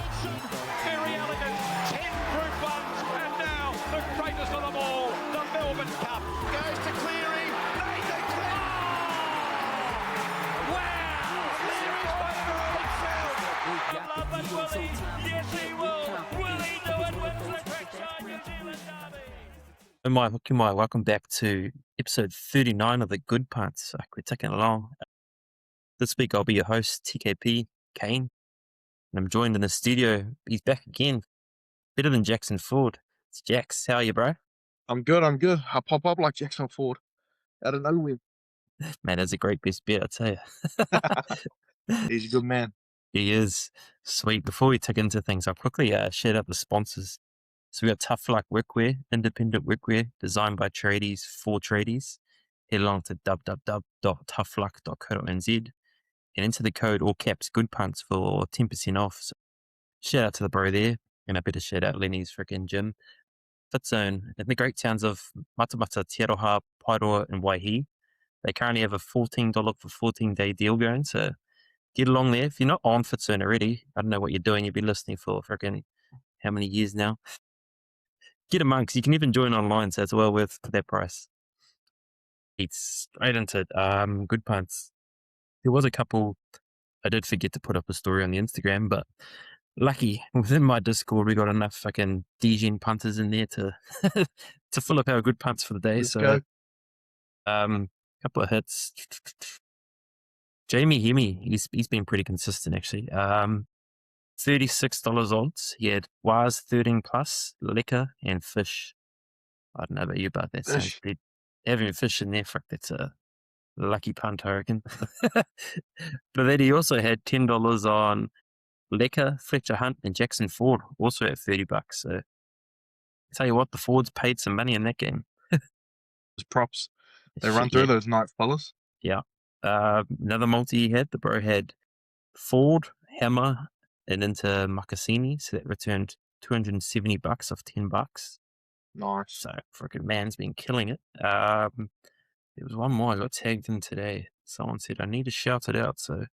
Very elegant, 10 group ones, and now the greatest of them all, the Melbourne Cup. Goes to Cleary, they declare. Wow! Cleary's won it all himself. Love and Willie, yes he will. Will he do it? Wins the Trackside New Zealand Derby. Kumai, welcome back to episode 39 of the Good Punts. We're ticking along. This week I'll be your host, TKP, Kane, and I'm joined in the studio. He's back again, better than Jackson Ford. It's Jax. How are you, bro? I'm good. I pop up like Jackson Ford out of nowhere. Man, that's a great best bet, I tell you. He's a good man. He is. Sweet. Before we tick into things, I'll quickly shout out the sponsors. So we got Toughluck Workwear, independent workwear designed by tradies for tradies. Head along to www.toughluck.co.nz and enter the code all caps Good Punts for 10% off. So shout out to the bro there, and I better shout out Lenny's freaking gym. Fitzone in the great towns of Matamata, Te Aroha, Paeroa, and Waihi. They currently have a $14 for 14-day deal going, so get along there. If you're not on Fitzone already, I don't know what you're doing. You've been listening for freaking how many years now? Get amongst. You can even join online, so it's well worth that price. It's straight into Good Punts. There was a couple. I did forget to put up a story on the Instagram, but lucky within my Discord we got enough fucking DGen punters in there to to fill up our Good Punts for the day. Let's so, go. Couple of hits. Jamie Hemi, he's been pretty consistent actually. $36 odds. He had Waz 13 plus, liquor, and fish. I don't know about you about that. Fish. So having fish in there, fuck, that's a lucky punt, I reckon. But then he also had $10 on liquor, Fletcher Hunt, and Jackson Ford, also at $30. So I tell you what, the Fords paid some money in that game. His props. They run through those night fellas. Yeah. Another multi he had, the bro had Ford, Hammer, and into Makasini, so that returned $270 off $10. Nice. So freaking man's been killing it. There was one more I got tagged in today. Someone said I need to shout it out, so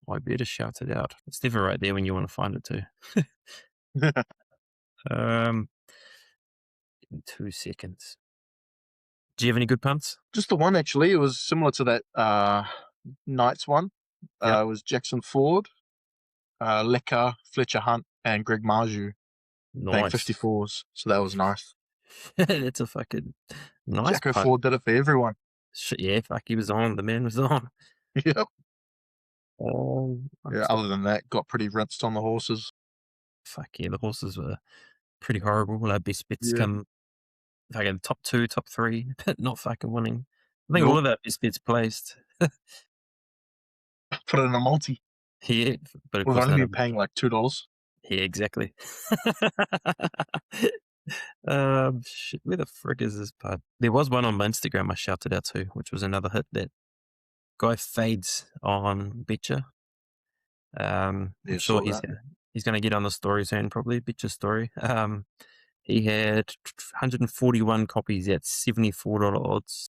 I better shout it out. It's never right there when you want to find it too. In 2 seconds. Do you have any good punts? Just the one actually. It was similar to that Knights one. Yep. It was Jackson Ford, Lecker, Fletcher Hunt, and Greg Marju. Paying Nice. 54s. So that was nice. That's a fucking nice Jacko punt. Ford did it for everyone. Shit, yeah, fuck, he was on. The man was on. Yep. I'm Yeah. just- Other than that, got pretty rinsed on the horses. Fuck yeah, the horses were pretty horrible. Our best bets Yeah. come fucking top 2, top 3, but not fucking winning. I think all Nope. of our best bets placed. Put it in a multi. Yeah, but of We've course only none been of- paying like $2. Yeah, exactly. Shit, where the frick is this part? There was one on my Instagram I shouted out to, which was another hit that guy fades on Betcha. I'm Yeah, sure saw he's going to get on the story soon, probably Betcha story. He had 141 copies at $74 odds.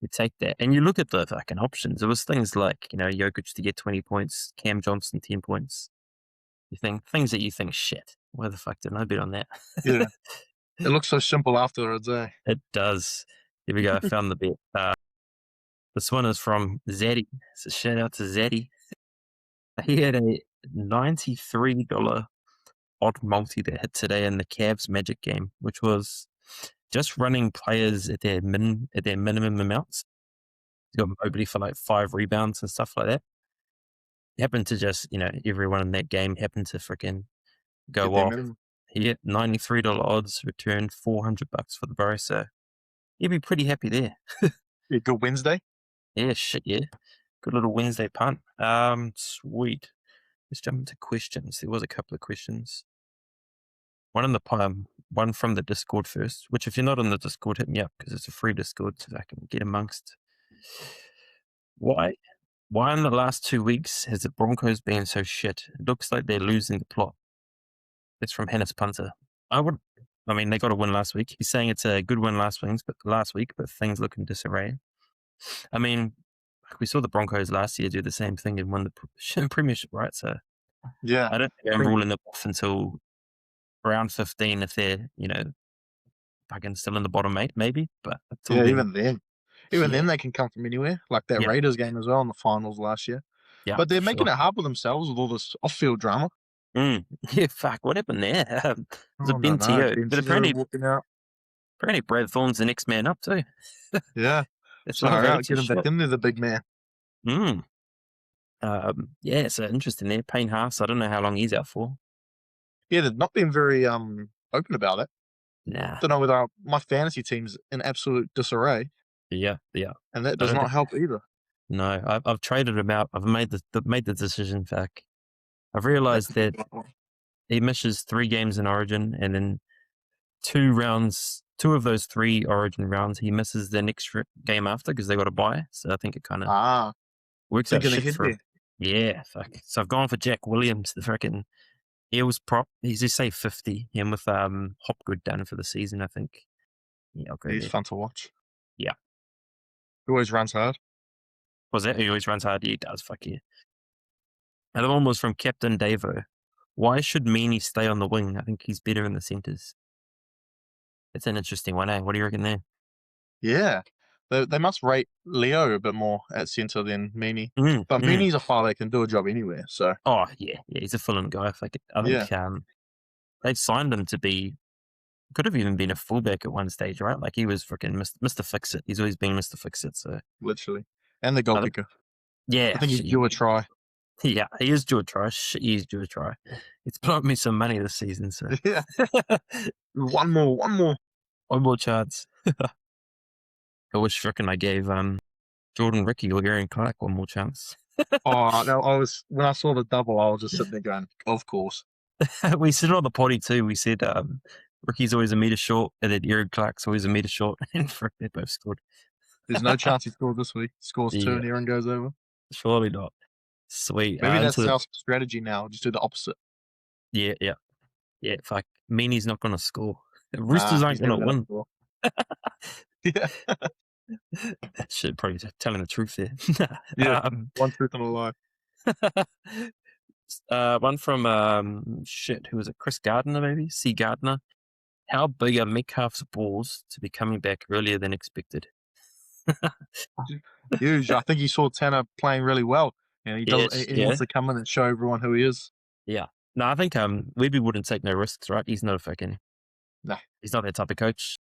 You take that, and you look at the fucking options. It was things like, Jokic to get 20 points, Cam Johnson 10 points. You think things that you think, shit, why the fuck didn't I bet on that? Yeah. It looks so simple afterwards, eh? It does. Here we go. I found the bet. This one is from Zaddy. So shout out to Zaddy. He had a $93 odd multi that hit today in the Cavs Magic game, which was just running players at their minimum amounts. He got Mobley for like 5 rebounds and stuff like that. He happened to just, everyone in that game happened to freaking go Get their off. minimum. He hit $93 odds, returned $400 for the bro, so he'd be pretty happy there. Yeah, good Wednesday. Yeah, shit, yeah. Good little Wednesday punt. Sweet. Let's jump into questions. There was a couple of questions. One from the Discord first, which if you're not on the Discord, hit me up because it's a free Discord so I can get amongst. Why in the last 2 weeks has the Broncos been so shit? It looks like they're losing the plot. It's from Hannes Punter. They got a win last week. He's saying it's a good win last week, but things look in disarray. I mean, we saw the Broncos last year do the same thing and win the premiership, right? So Yeah. I don't think I I'm think, ruling it off until round 15 if they're, fucking still in the bottom 8 maybe, but until yeah, then, even then yeah, they can come from anywhere, like that yeah, Raiders game as well in the finals last year. yeah, But they're for making sure. it hard for themselves with all this off-field drama. Yeah, fuck, what happened there? Was Oh, it no, Ben no. Teo? Ben But Teo apparently, walking out. apparently Brad Thorne's the next man up too. Yeah. It's not a Far out. vanity Get him back shit. in there, the big man. Mm. Yeah, so interesting there. Payne Haas, I don't know how long he's out for. Yeah, they've not been very open about it. Nah. Don't know whether my fantasy team's in absolute disarray, Yeah, yeah. and that I does don't not help either. know. I've traded him out. I've made the decision back. I've realized That's a that good one. he misses 3 games in Origin, and then 2 of those 3 Origin rounds, he misses the next game after because they got a bye. So I think it kind of Ah, works out thinking shit ahead for him. there. Yeah, fuck. So I've gone for Jack Williams, the freaking Eels prop. He's just say 50, him with Hopgood done for the season, I think. Yeah, I'll go He's there. fun to watch. Yeah. He always runs hard. Was that? He always runs hard. He does, fuck yeah. Another one was from Captain Davo. Why should Meany stay on the wing? I think he's better in the centres. It's an interesting one, eh? What do you reckon there? Yeah. They must rate Leo a bit more at centre than Meany. But Mm. Meany's a file that can do a job anywhere, so Oh, yeah, he's a fill-in guy. I yeah. think they've signed him to be, could have even been a fullback at one stage, right? Like he was freaking Mr. Fix-It. He's always been Mr. Fix-It, so. Literally. And the goal I think, kicker. yeah, I think he's due a try. yeah, he is due a try. Shit, he is due a try. It's put me some money this season, so. Yeah. One more. One more chance. I wish freaking I gave Jordan Ricky or Aaron Clark one more chance. Oh, no, when I saw the double, I was just sitting there going, of course. We said it on the potty too. We said Ricky's always a metre short, and then Aaron Clark's always a metre short, and frick, they both scored. There's no chance he scores this week. Scores 2 Yeah. and Aaron goes over. Surely not. Sweet. Maybe that's our strategy now. Just do the opposite. Yeah. Fuck. Meany's not going to score. Roosters aren't he's never going to gonna win. score. Yeah. Shit, probably telling the truth there. Yeah. One truth and a lie. One from who was it? Chris Gardner, maybe? C. Gardner. How big are Metcalf's balls to be coming back earlier than expected? Huge. I think he saw Tanner playing really well, and he wants Yeah. to come in and show everyone who he is. Yeah. No, I think Webby wouldn't take no risks, right? He's not a fucking. Nah. He's not that type of coach.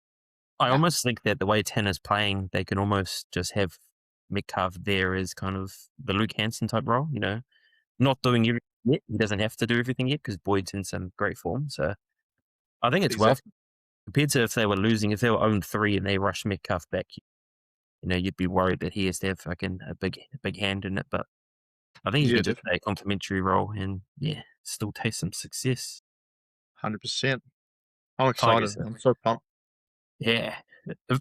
I almost think that the way Tanner's playing, they can almost just have Metcalf there as kind of the Luke Hansen type role, not doing everything yet. He doesn't have to do everything yet because Boyd's in some great form. So I think it's Exactly. compared to if they were losing, if they were 0-3 and they rushed Metcalf back, you'd be worried that he has to have fucking a big hand in it. But I think he can just play a complimentary role and still taste some success. 100%. I'm excited. I'm so pumped. Yeah,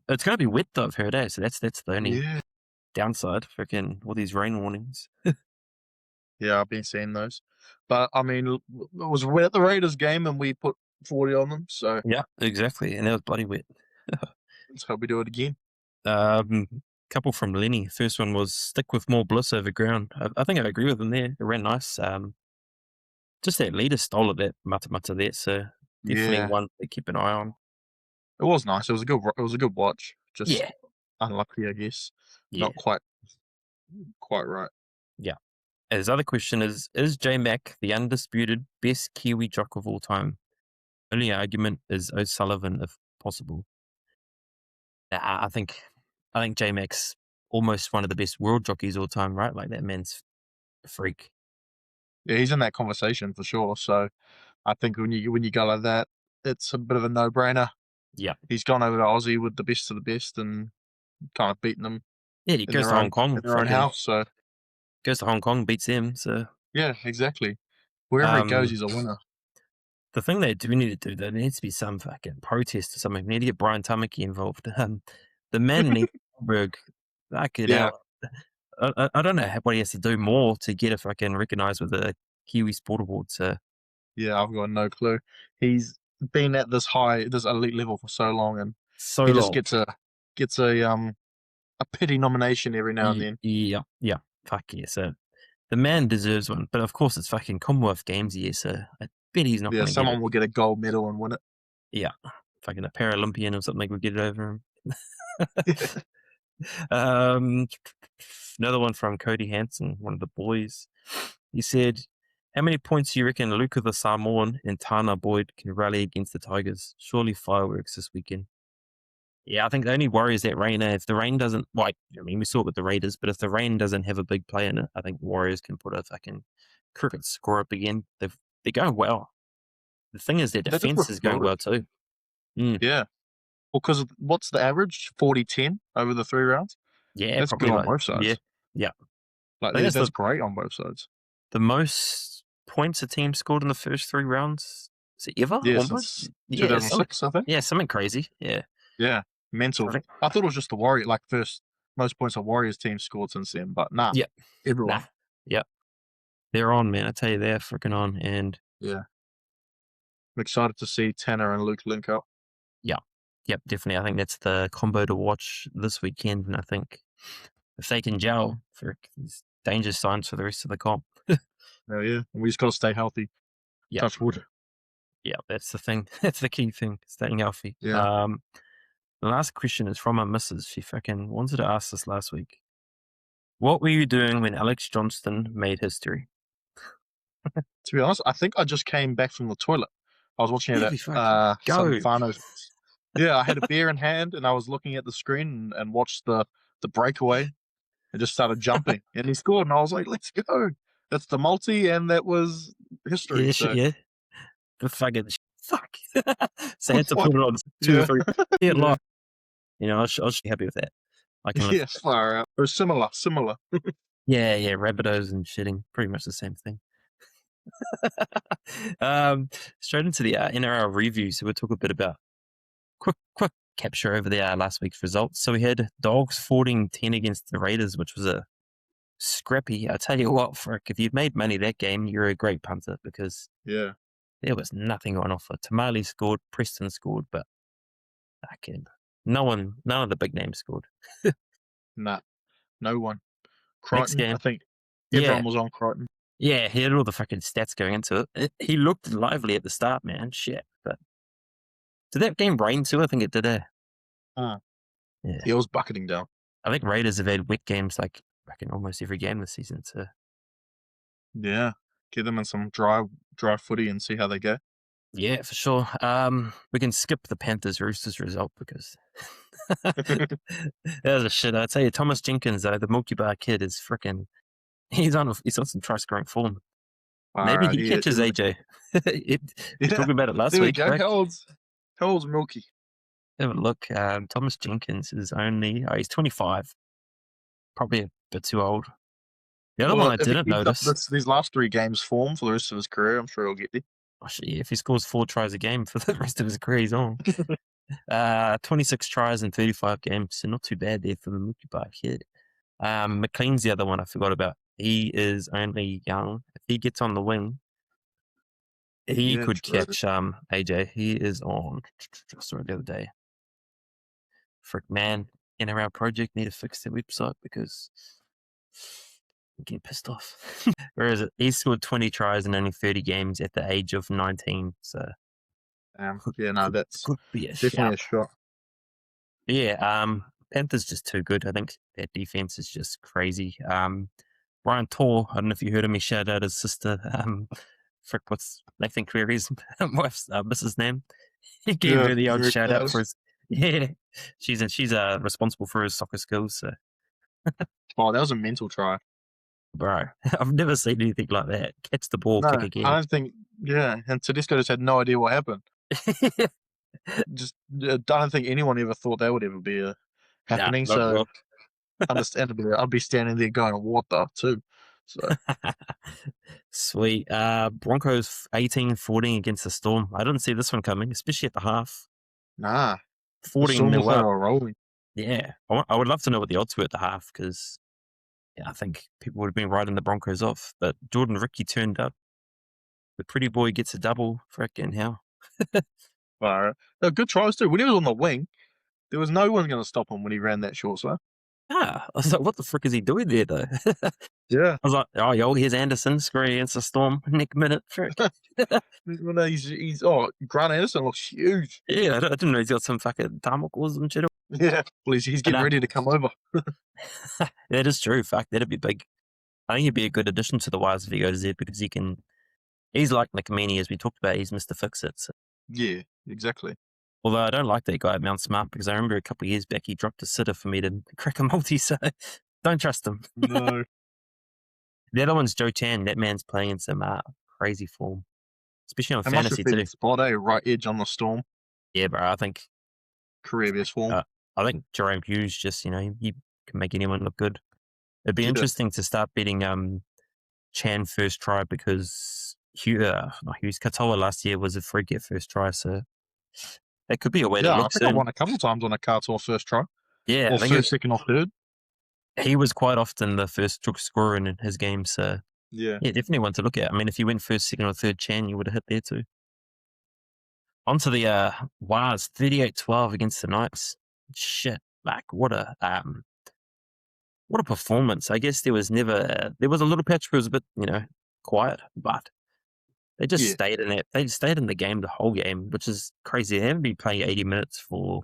it's going to be wet though, I've heard, so that's the only Yeah. downside. Freaking all these rain warnings. Yeah, I've been seeing those. But I mean, it was wet at the Raiders game, and we put 40 on them. So Yeah, exactly, and that was bloody wet. let's hope we do it again. Couple from Lenny. First one was stick with more bliss over ground. I think I agree with him there. It ran nice. Just that leader style of that mata there. So definitely one to keep an eye on. It was nice. It was a good watch. Just Yeah. unlucky, I guess. Yeah. Not quite right. Yeah. And his other question is J Mac the undisputed best Kiwi jock of all time? Only argument is O'Sullivan if possible. I think J Mac's almost one of the best world jockeys all time, right? Like that man's a freak. Yeah, he's in that conversation for sure. So I think when you go like that, it's a bit of a no-brainer. Yeah. He's gone over to Aussie with the best of the best and kind of beaten them. Yeah, he goes to Hong Kong. In their own house, so. Goes to Hong Kong, beats him, so. Yeah, exactly. Wherever he goes, he's a winner. The thing they do need to do, there needs to be some fucking protest or something. We need to get Brian Tamaki involved. The man needs Berg. I don't know what he has to do more to get a fucking recognised with a Kiwi Sport Award, so. Yeah, I've got no clue. He's been at this elite level for so long, and he just gets a pity nomination every now and then. Yeah. Fuck yeah. So The man deserves one, but of course it's fucking Commonwealth Games here, so I bet he's not Yeah, going to get someone it. will get a gold medal and win it. Yeah, fucking a Paralympian or something would get it over him. Another one from Cody Hansen, one of the boys. He said, "How many points do you reckon Luca the Samoan and Tana Boyd can rally against the Tigers? Surely fireworks this weekend." Yeah, I think the only worry is that rain. If the rain doesn't, like, I mean, we saw it with the Raiders, but if the rain doesn't have a big play in it, I think Warriors can put a fucking cricket score up again. They're going well. The thing is, their They just defense is going well referred. too. Yeah. Well, because what's the average? 40-10 over the 3 rounds? Yeah, That's probably good on like both sides. yeah. Like, I think that's great on both sides. the most points a team scored in the first 3 rounds. Is it ever? Yeah, Almost? since Yeah, 2006, I think. yeah, something crazy. Yeah. Yeah, mental. I think, I thought it was just the Warrior, like first most points a Warriors team scored since then, but nah, yeah. everyone. Nah. Yeah. They're on, man. I tell you, they're freaking on. And Yeah, I'm excited to see Tanner and Luke link up. yep, definitely. I think that's the combo to watch this weekend. And I think if they can gel, it's danger signs for the rest of the comp. Hell yeah, and we just got to stay healthy. Yeah. Touch wood. Yeah, that's the thing. That's the key thing, staying healthy. Yeah. The last question is from our missus. She fucking wanted to ask this last week. What were you doing when Alex Johnston made history? To be honest, I think I just came back from the toilet. I was watching it Heavy at fucking some go. whānau's. Yeah, I had a beer in hand and I was looking at the screen and watched the breakaway and just started jumping. And he scored and I was like, let's go. That's the multi and that was history. Yeah, So yeah. The fucking fuck. So I had to put it on 2 Yeah. or 3. Yeah, Yeah. live. You know, I was happy with that. I can live Yeah, with that. far out. Or similar. Yeah, Rabbitohs and shitting, pretty much the same thing. Straight into the NRL review. So we'll talk a bit about quick capture over the last week's results. So we had Dogs 14-10 against the Raiders, which was a scrappy. I tell you what, Frick, if you'd made money that game, you're a great punter because Yeah. there was nothing on offer. Tamale scored, Preston scored, but none of the big names scored. Nah. No one. Next Crichton, game. I think Yeah. everyone was on Crichton. Yeah, he had all the fucking stats going into it. He looked lively at the start, man. Shit. But did that game rain too? I think it did. Yeah. He was bucketing down. I think Raiders have had wet games like in almost every game this season. So Yeah. Give them in some dry footy and see how they go. yeah, for sure. We can skip the Panthers Roosters result because that was a shit. I tell you, Thomas Jenkins, though, the Milky Bar kid, is freaking. He's on some try scoring form. Maybe he catches AJ. We talked about it last there week. There we go. Right? How old's Milky? Have a look. Thomas Jenkins is only he's 25. Probably a bit too old. The other one I didn't notice. These last 3 games form for the rest of his career, I'm sure he'll get there. Oh, shit, yeah, if he scores 4 tries a game for the rest of his career, he's on. 26 tries in 35 games, so not too bad there for the Milky Bar kid. McLean's the other one I forgot about. He is only young. If he gets on the wing, he could catch AJ. He is on. I saw it the other day. Frick, man, NRL project need to fix their website because I'm getting pissed off. Where is it? He scored 20 tries in only 30 games at the age of 19. So that's could be definitely a shot. Yeah, Panthers just too good. I think their defense is just crazy. Brian Tor, I don't know if you heard of me shout out his sister. Frick, what's Nathan Cleary's wife's missus name? He gave her the old shout out for his. Yeah, she's responsible for his soccer skills. So. Oh, that was a mental try, bro. I've never seen anything like that. Catch the ball, kick again. I don't think. Yeah, and Tedesco just had no idea what happened. Just I don't think anyone ever thought that would ever be happening. So understandably, I'd be standing there going, "What the?" too. So sweet. Broncos 18-14 against the Storm. I didn't see this one coming, especially at the half. Nah, 14 the were rolling. Yeah, I would love to know what the odds were at the half because I think people would have been writing the Broncos off. But Jordan Ricky turned up. The pretty boy gets a double. Frickin' hell. Good tries too. When he was on the wing, there was no one going to stop him when he ran that short. So I was like, what the frick is he doing there, though? Yeah. I was like, oh, yo, here's Anderson scoring against the Storm. Nick minute, frick. Grant Anderson looks huge. Yeah, I didn't know he's got some fucking tamacles and shit. Yeah. Well, he's getting ready to come over. That is true. Fuck, that'd be big. I think he'd be a good addition to the Wires if he goes there because he's like Nikamini, as we talked about. He's Mr. Fix-It. So. Yeah, exactly. Although I don't like that guy at Mount Smart because I remember a couple of years back he dropped a sitter for me to crack a multi, so don't trust him. No. The other one's Joe Chan. That man's playing in some crazy form, especially on fantasy too. Spot, right edge on the Storm. Yeah, bro. I think career best form. I think Jerome Hughes just, he can make anyone look good. It'd be interesting to start betting Chan first try because Katoa last year was a freak at first try, so that could be a way to look. I think I won a couple of times on a Katoa first try. Yeah, or first, second, or third. He was quite often the first scorer in his game, so yeah, definitely one to look at. I mean, if you went first, second, or third Chan, you would have hit there too. On to the Wires, 38-12 against the Knights. Shit, like what a performance. I guess there was a little patch where it was a bit, quiet, but they just stayed in it. They just stayed in the game the whole game, which is crazy. They haven't been playing 80 minutes for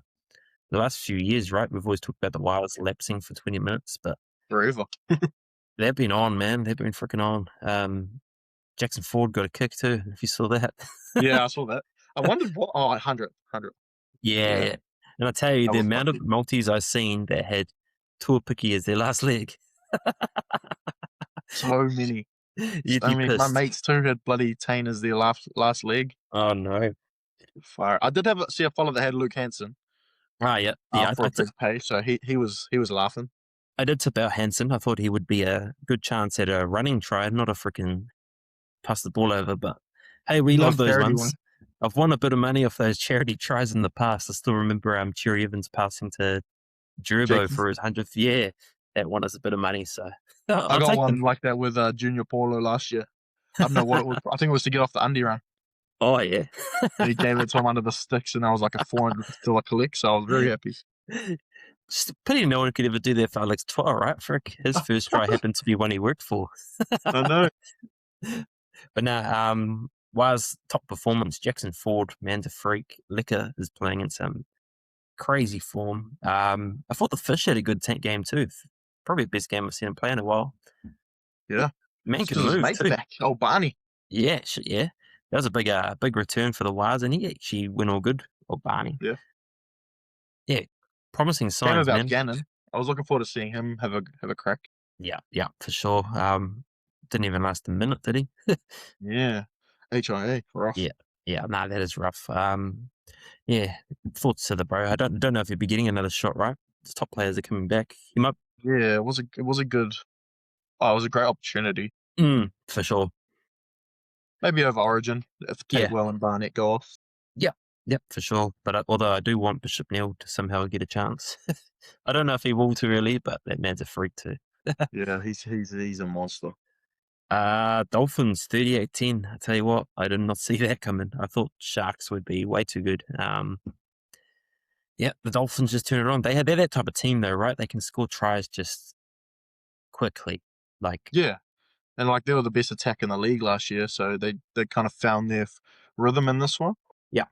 the last few years, right? We've always talked about the Wires lapsing for 20 minutes, but forever. They've been on, man. They've been freaking on. Jackson Ford got a kick too, if you saw that. Yeah, I saw that. I wondered what. 100. Yeah. And I tell you, the amount of multis I've seen that had Tuapiki as their last leg. So many. My mates too had bloody Tane as their last leg. Oh no. Fire. I did see a follow that had Luke Hansen. Ah, yeah. For a big pay, so he was laughing. I did tip out Hansen. I thought he would be a good chance at a running try, not a freaking pass the ball over. But hey, we love those ones. I've won a bit of money off those charity tries in the past. I still remember Cherry Evans passing to Gerbo for his 100th. Yeah, that won us a bit of money. So I got one like that with Junior Paulo last year. I don't know what it was. I think it was to get off the undie run. Oh, yeah. And he gave it to him under the sticks, and I was like a $400 collect, so I was very happy. Just pity no one could ever do that for Alex Twar, right, Frick? His first try happened to be one he worked for. I know. But now, Wires top performance, Jackson Ford, man's a freak. Liquor is playing in some crazy form. I thought the Fish had a good game too. Probably the best game I've seen him play in a while. Yeah. Man can move too. Back. Oh, Barney. Yeah. That was a big return for the Wires, and he actually went all good. Oh, Barney. Yeah. Yeah. Promising signs, man. Gannon. I was looking forward to seeing him have a crack. Yeah, for sure. Didn't even last a minute, did he? Yeah. HIA, rough. Yeah, that is rough. Yeah, thoughts to the bro. I don't know if he'll be getting another shot, right? The top players are coming back. He might. Yeah, it was a good. Oh, it was a great opportunity. For sure. Maybe over Origin if Tatewell and Barnett go off. Yep, for sure. But although I do want Bishop Neal to somehow get a chance, I don't know if he will too early. But that man's a freak too. Yeah, he's a monster. Dolphins 38-10. I tell you what, I did not see that coming. I thought Sharks would be way too good. Yeah, the Dolphins just turn it on. They're that type of team though, right? They can score tries just quickly. And they were the best attack in the league last year, so they kind of found their rhythm in this one. Yeah.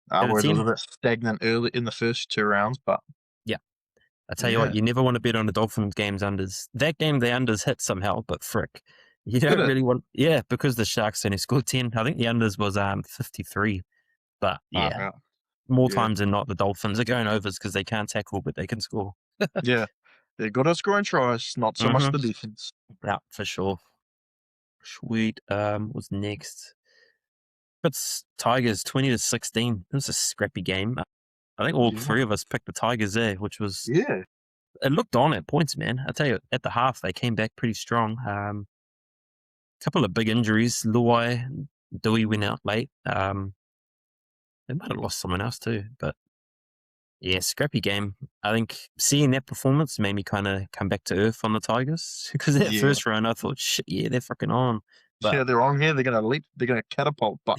Whereas it was a bit stagnant early in the first two rounds, but I tell you what, you never want to bet on the Dolphins games unders. That game, the unders hit somehow, but frick. You don't really want... Yeah, because the Sharks only scored 10. I think the unders was 53. But more times than not, the Dolphins are going overs because they can't tackle, but they can score. Yeah, they're good at scoring tries, not so much the defense. Yeah, for sure. Sweet. What's next? But Tigers 20-16. It was a scrappy game. I think all three of us picked the Tigers there, which was... Yeah. It looked on at points, man. I tell you, at the half, they came back pretty strong. Couple of big injuries. Luai, Dewey went out late. They might have lost someone else too, but yeah, scrappy game. I think seeing that performance made me kind of come back to earth on the Tigers because that first round I thought, shit, yeah, they're freaking on. But, they're on here. They're going to leap. They're going to catapult. But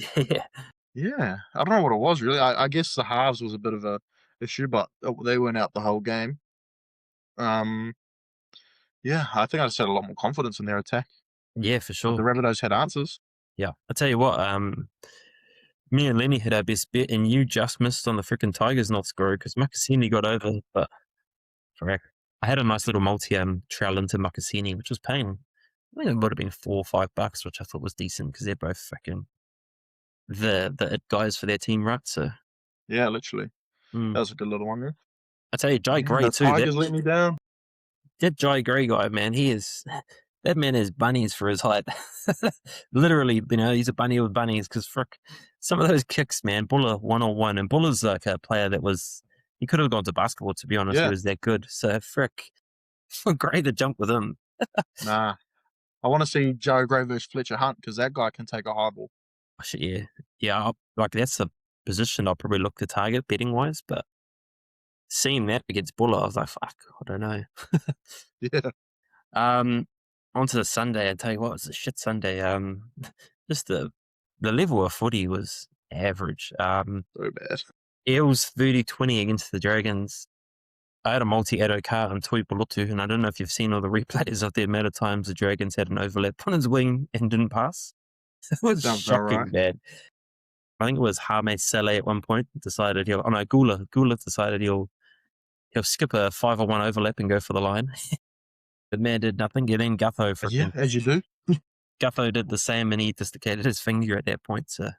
yeah, I don't know what it was really. I guess the halves was a bit of a issue, but they went out the whole game. Yeah, I think I just had a lot more confidence in their attack. Yeah, for But sure. the Rabbitohs had answers. Yeah, I tell you what, me and Lenny had our best bet, and you just missed on the freaking Tigers not scoring because Makasini got over. But correct, I had a nice little multi trail into Makasini, which was paying. I think it would have been $4 or $5, which I thought was decent because they're both freaking the guys for their team, right? So Yeah, literally. mm. That was a good little one there. I tell you, Jai Gray The too. Tigers let me down. That Jai Gray guy, man, that man has bunnies for his height. Literally, he's a bunny with bunnies because frick, some of those kicks, man, Buller 101, and Buller's like a player he could have gone to basketball, to be honest. Yeah. He was that good. So frick, great to jump with him. Nah. I want to see Joe Gray versus Fletcher Hunt because that guy can take a high ball. Yeah. Yeah, that's the position I'll probably look to target betting-wise, but seeing that against Buller, I was like, fuck, I don't know. Yeah. On to the Sunday. I tell you what, it was a shit Sunday. Just the level of footy was average. So bad. Eels 30-20 against the Dragons. I had a multi-Ado car on Tui Bulutu, and I don't know if you've seen all the replays of the amount of times the Dragons had an overlap on his wing and didn't pass. It was shocking, bad. I think it was Hame Saleh at one point decided Gula decided he'll skip a 5-on-1 overlap and go for the line. The man did nothing. And then Gutho, yeah, as you do. Gutho did the same, and he dislocated his finger at that point. So,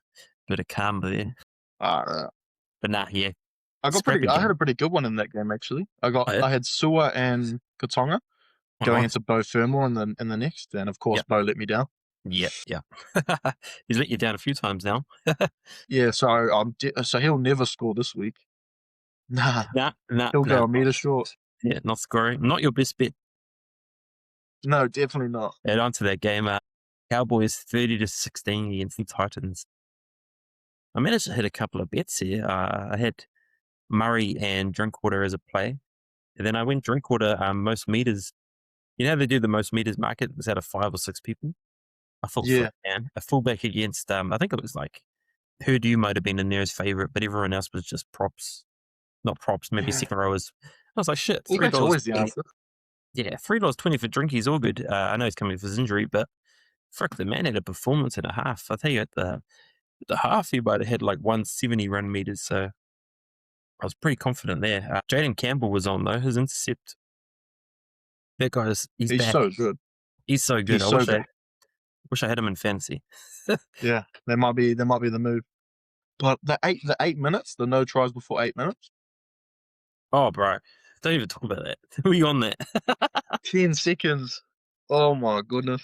bit of karma there. But nah, yeah. I had a pretty good one in that game actually. I had Sua and Katonga going into Bo Fermor in the next, and of course Bo let me down. Yeah. He's let you down a few times now. Yeah, so so he'll never score this week. Nah. He'll go a meter short. Yeah, not scoring. Not your best bet. No, definitely not. And on to that game, Cowboys 30-16 against the Titans. I managed to hit a couple of bets here. I had Murray and Drinkwater as a play. And then I went Drinkwater most meters. You know, they do the most meters market. It was out of 5 or 6 people. I thought, man, a fullback against, I think it was like Purdue might have been in there as favourite, but everyone else was just props. Not props, maybe second rowers. I was like, shit. $3 always the answer. Yeah, $3.20 for Drinky is all good. I know he's coming for his injury, but frick, the man had a performance and a half. I tell you, at the half, he might have had like 170 run meters, so I was pretty confident there. Jaden Campbell was on, though. His intercept. That guy he's back. So good. He's so good. I wish I had him in fantasy. Yeah, that might be the move. But the 8 minutes, the no tries before 8 minutes. Oh, bro. Don't even talk about that. Who are you on that? 10 seconds. Oh, my goodness.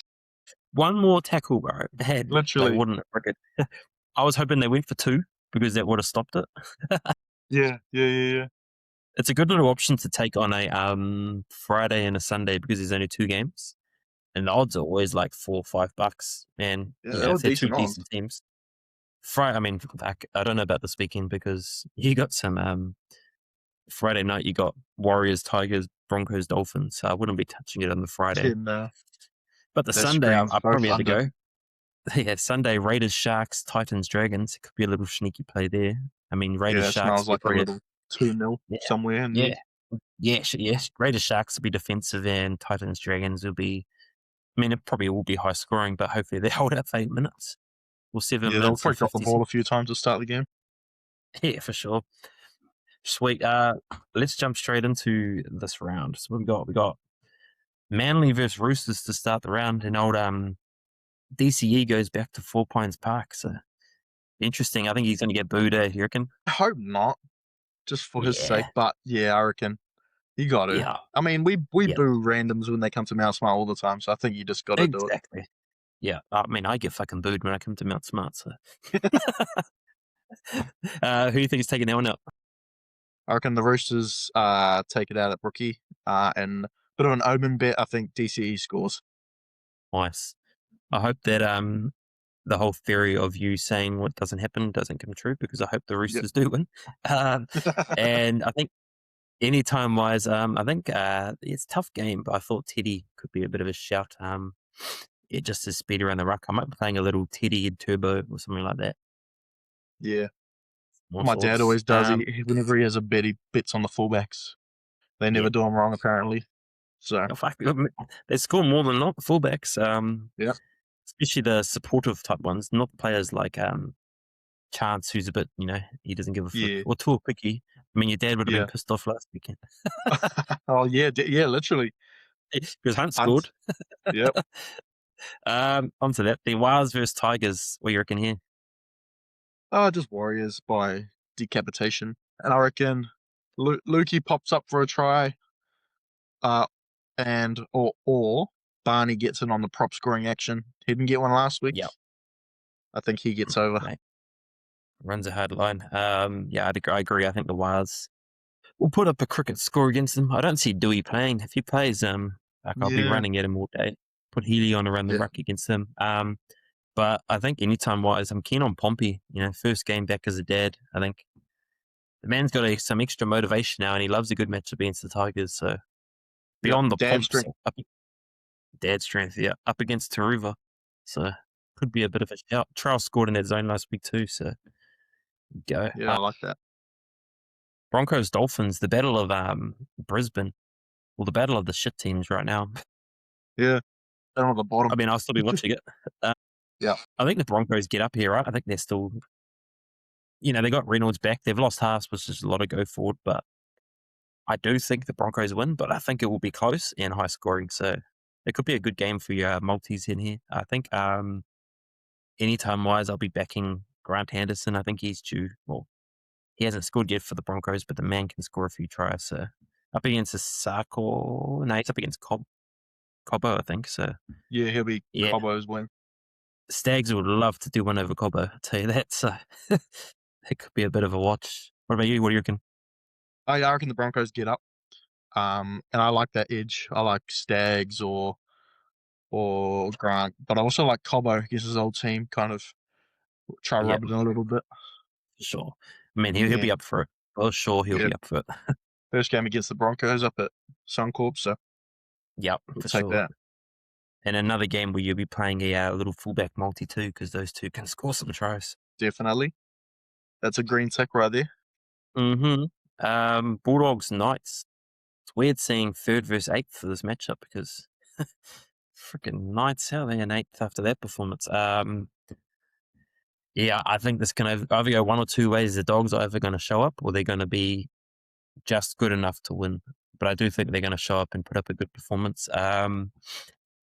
One more tackle, bro. Literally. They wouldn't have it. I was hoping they went for 2 because that would have stopped it. Yeah. It's a good little option to take on a Friday and a Sunday because there's only 2 games. And the odds are always like $4 or $5. And if they're 2 decent teams. I don't know about this weekend because you got some Friday night, you got Warriors, Tigers, Broncos, Dolphins. So I wouldn't be touching it on the Friday. But the Sunday, I probably have to go. Yeah, Sunday, Raiders, Sharks, Titans, Dragons. It could be a little sneaky play there. I mean, Raiders, Sharks. Smells like a little 2-0 somewhere. Yes. Raiders, Sharks will be defensive, and Titans, Dragons will be. I mean, it probably will be high scoring, but hopefully they hold out for 8 minutes or 7 minutes. They'll probably drop the ball a few times to start the game. Yeah, for sure. Sweet. Let's jump straight into this round. So what we got Manly versus Roosters to start the round, and old DCE goes back to 4 Pines Park. So interesting. I think he's going to get booed. You reckon? I hope not, just for his sake. But yeah, I reckon you got to. Yeah. I mean, we boo randoms when they come to Mount Smart all the time, so I think you just got to do it. Exactly. Yeah. I mean, I get fucking booed when I come to Mount Smart. So who do you think is taking that one out? I reckon the Roosters take it out at Brookie, and a bit of an omen bet. I think DCE scores. Nice. I hope that the whole theory of you saying what doesn't happen doesn't come true, because I hope the Roosters do win. And I think anytime wise, I think it's a tough game, but I thought Teddy could be a bit of a shout. Just his speed around the ruck. I might be playing a little Teddy and Turbo or something like that. Yeah. My dad always does. Whenever he has a bet, he bets on the fullbacks. They never do them wrong, apparently. So Oh, fuck, they score more than not the fullbacks. yeah, Especially the supportive type ones, not players like Chance, who's a bit, he doesn't give a fuck. yeah, Or Toughluck. I mean, your dad would have been yeah. pissed off last weekend Oh yeah, yeah, literally. because Hunt Hunt. scored. Yep. Onto that, the Wars versus Tigers. What do you reckon here? Just Warriors by decapitation, and I reckon Lukey pops up for a try. And or Barney gets in on the prop scoring action. He didn't get one last week. Yep. I think he gets over. Mate. Runs a hard line. Yeah, I agree. I think the Wars will put up a cricket score against them. I don't see Dewey playing. If he plays, I'll be Yeah. running at him all day. Put Healy on around the ruck against them. But I think anytime wise, I'm keen on Pompey. First game back as a dad. I think the man's got some extra motivation now, and he loves a good match against the Tigers. So beyond the dad pomps, strength. dad strength, up against Taruva. So could be a bit of a shout. Charles scored in that zone last week too. So go. Yeah, I like that. Broncos Dolphins, the battle of Brisbane. Well, the battle of the shit teams right now. Yeah, down on the bottom. I mean, I'll still be watching it. Yeah. I think the Broncos get up here, right? I think they're still, they got Reynolds back. They've lost Haas, which is a lot of go forward, but I do think the Broncos win, but I think it will be close and high scoring. So it could be a good game for your multis in here. I think anytime wise, I'll be backing Grant Anderson. I think he's due. Well, he hasn't scored yet for the Broncos, but the man can score a few tries. So up against Sako, no, he's up against Cobbo, I think. So Yeah, he'll be Cobbo's win. Stags would love to do one over Cobbo, I'll tell you that. So it could be a bit of a watch. What about you? What do you reckon? I reckon the Broncos get up. And I like that edge. I like Stags or Grant, but I also like Cobbo against his old team. Kind of try rub it in a little bit. For sure. I mean, he'll be up for it. For sure, he'll be up for it. First game against the Broncos up at Suncorp, so yep, we'll for take sure. that. And another game where you'll be playing a little fullback multi too, because those two can score some tries. Definitely. That's a green tick right there. Mm-hmm. Bulldogs Knights. It's weird seeing 3rd versus 8th for this matchup because freaking Knights, how are they in 8th after that performance? Yeah, I think this can either go one or two ways. The Dogs are either going to show up or they're going to be just good enough to win. But I do think they're going to show up and put up a good performance.